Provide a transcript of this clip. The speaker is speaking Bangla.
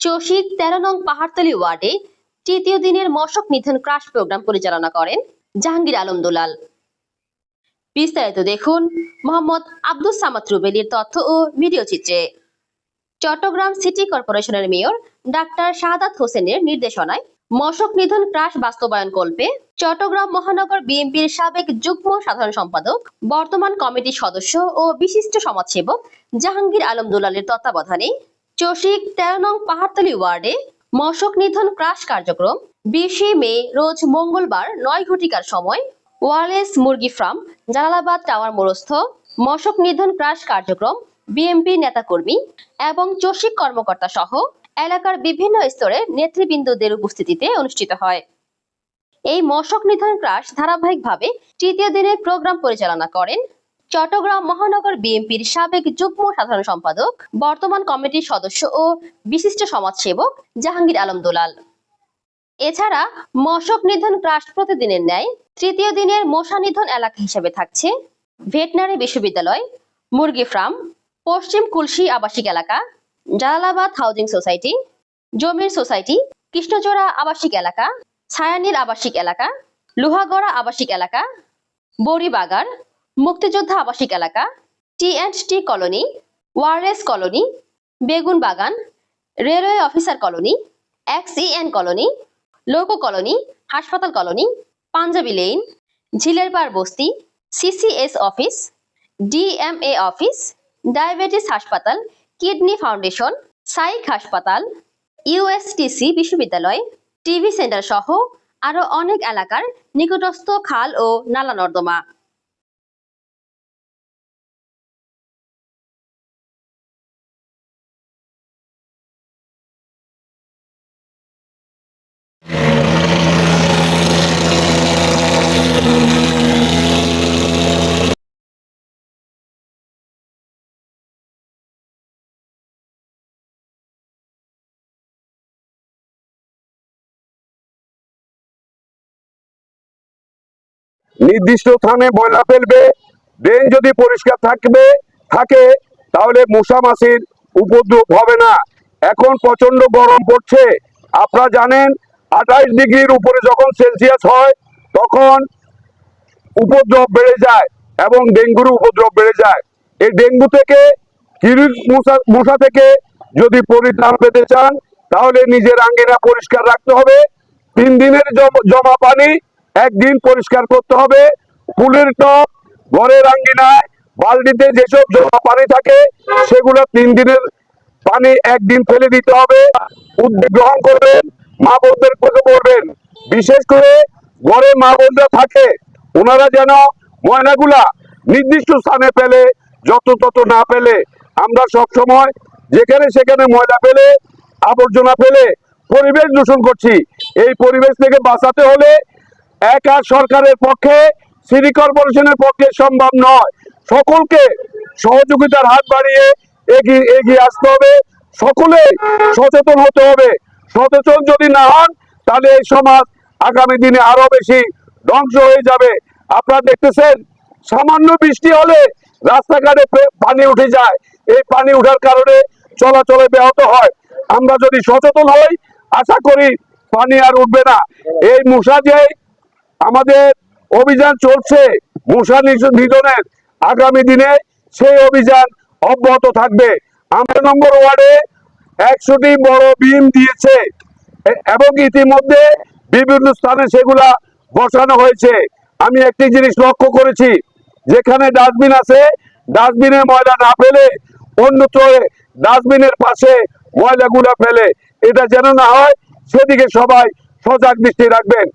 চসিক ১৩ নং পাহাড়তলী ওয়ার্ডে তৃতীয় দিনের মশক নিধন ক্রাশ প্রোগ্রাম পরিচালনা করেন জাহাঙ্গীর আলম দুলাল। বিস্তারিত দেখুন মোহাম্মদ আব্দুস সামাদ রুবেলির তথ্য ও ভিডিও চিত্রে। চট্টগ্রাম সিটি কর্পোরেশনের মেয়র ডাক্তার শাহাদাত হোসেনের নির্দেশনায় মশক নিধন ক্রাশ বাস্তবায়নকল্পে চট্টগ্রাম মহানগর বিএনপির সাবেক যুগ্ম সাধারণ সম্পাদক, বর্তমান কমিটির সদস্য ও বিশিষ্ট সমাজসেবক জাহাঙ্গীর আলম দুলালের তত্ত্বাবধানে চসিক ১৩ নং পাহাড়তলী ওয়ার্ডে মশক নিধন ক্রাশ কার্যক্রম ২০ মে রোজ মঙ্গলবার ৯ ঘটিকার সময় ওয়ালেস মুরগি ফার্ম, জালালাবাদ টাওয়ার মোড়স্থ মশক নিধন ক্রাশ কার্যক্রম বিএনপি নেতাকর্মী এবং চসিক কর্মকর্তা সহ এলাকার বিভিন্ন স্তরের নেতৃবৃন্দদের উপস্থিতিতে অনুষ্ঠিত হয়। এই মশক নিধন ক্রাশ ধারাবাহিকভাবে তৃতীয় দিনের প্রোগ্রাম পরিচালনা করেন চট্টগ্রাম মহানগর বিএনপির সাবেক যুগ্ম সাধারণ সম্পাদক, বর্তমান কমিটির সদস্য ও বিশিষ্ট সমাজসেবক জাহাঙ্গীর আলম দুলাল। এছাড়া মশক নিধন ক্রাশ প্রতিদিনের ন্যায় তৃতীয় দিনের মশা নিধন এলাকা হিসেবে থাকছে ভেটেরিনারি বিশ্ববিদ্যালয়, মুরগি ফার্ম, পশ্চিম কুলসি আবাসিক এলাকা, জালালাবাদ হাউজিং সোসাইটি, জমির সোসাইটি, কৃষ্ণচূড়া আবাসিক এলাকা, ছায়ানীর আবাসিক এলাকা, লোহাগড়া আবাসিক এলাকা, বড়িবাগার, মুক্তিযোদ্ধা আবাসিক এলাকা, টি&টি কলোনি, ওয়ারেস কলোনি, বেগুন বাগান, railway officer colony, XEN colony, লোক কলোনি, হাসপাতাল কলোনি, পাঞ্জাবি লেন, ঝিলেরপাড় বস্তি, CCS office, DMA office, diabetes হাসপাতাল, কিডনি ফাউন্ডেশন, সাইক হাসপাতাল, USTC বিশ্ববিদ্যালয়, টিভি সেন্টার সহ আরো অনেক এলাকার নিকটস্থ খাল ও নালা নর্দমা। নির্দিষ্ট স্থানে ময়লা ফেলবে, ড্রেন যদি পরিষ্কার থাকে তাহলে মশা মাছির উপদ্রব হবে না। এখন প্রচন্ড গরম পড়ছে, আপনারা জানেন 28 ডিগ্রির উপরে যখন সেলসিয়াস হয় তখন উপদ্রব বেড়ে যায় এবং ডেঙ্গুর উপদ্রব বেড়ে যায়। এই ডেঙ্গু থেকে মশা থেকে যদি পরিত্রাণ পেতে চান তাহলে নিজের আঙ্গিনা পরিষ্কার রাখতে হবে। 3 দিনের জমা পানি একদিন পরিষ্কার করতে হবে। ফুলের টব, ঘরের আঙ্গিনায় বালতিতে যেসব জমা পানি থাকে সেগুলো 3 দিনের পানি একদিন ফেলে দিতে হবে। উদ্যোগ গ্রহণ করবেন, মা বোনদের কথা বলবেন, বিশেষ করে ঘরে মা বোনরা থাকে ওনারা যেন ময়লাগুলা নির্দিষ্ট স্থানে ফেলে, যত তত না ফেলে। আমরা সব সময় যেখানে সেখানে ময়লা ফেলে, আবর্জনা ফেলে পরিবেশ দূষণ করছি। এই পরিবেশ থেকে বাঁচাতে হলে একা সরকারের পক্ষে, সিটি কর্পোরেশনের পক্ষে সম্ভব নয়। সকলকে সহযোগিতার হাত বাড়িয়ে এগিয়ে আসতে হবে, সকলে সচেতন হতে হবে। সচেতন যদি না হন তাহলে এই সমাজ আগামী দিনে আরো বেশি ধ্বংস হয়ে যাবে। আপনারা দেখতেছেন সামান্য বৃষ্টি হলে রাস্তাঘাটে পানি উঠে যায়, এই পানি উঠার কারণে চলাচলে ব্যাহত হয়। আমরা যদি সচেতন হই আশা করি পানি আর উঠবে না। এই মশা যে আমাদের অভিযান চলছে মশা নিধনের, আগামী দিনে সেই অভিযান অব্যাহত থাকবে। আমার নম্বর ওয়ার্ডে 100টি বড় বিম দিয়েছে এবং ইতিমধ্যে বিভিন্ন স্থানে সেগুলা বসানো হয়েছে। আমি একটি জিনিস লক্ষ্য করেছি, যেখানে ডাস্টবিন আছে ডাস্টবিনে ময়লা না ফেলে অন্যত্র ডাস্টবিনের পাশে ময়লাগুলা ফেলে, এটা যেন না হয় সেদিকে সবাই সজাগ দৃষ্টি রাখবেন।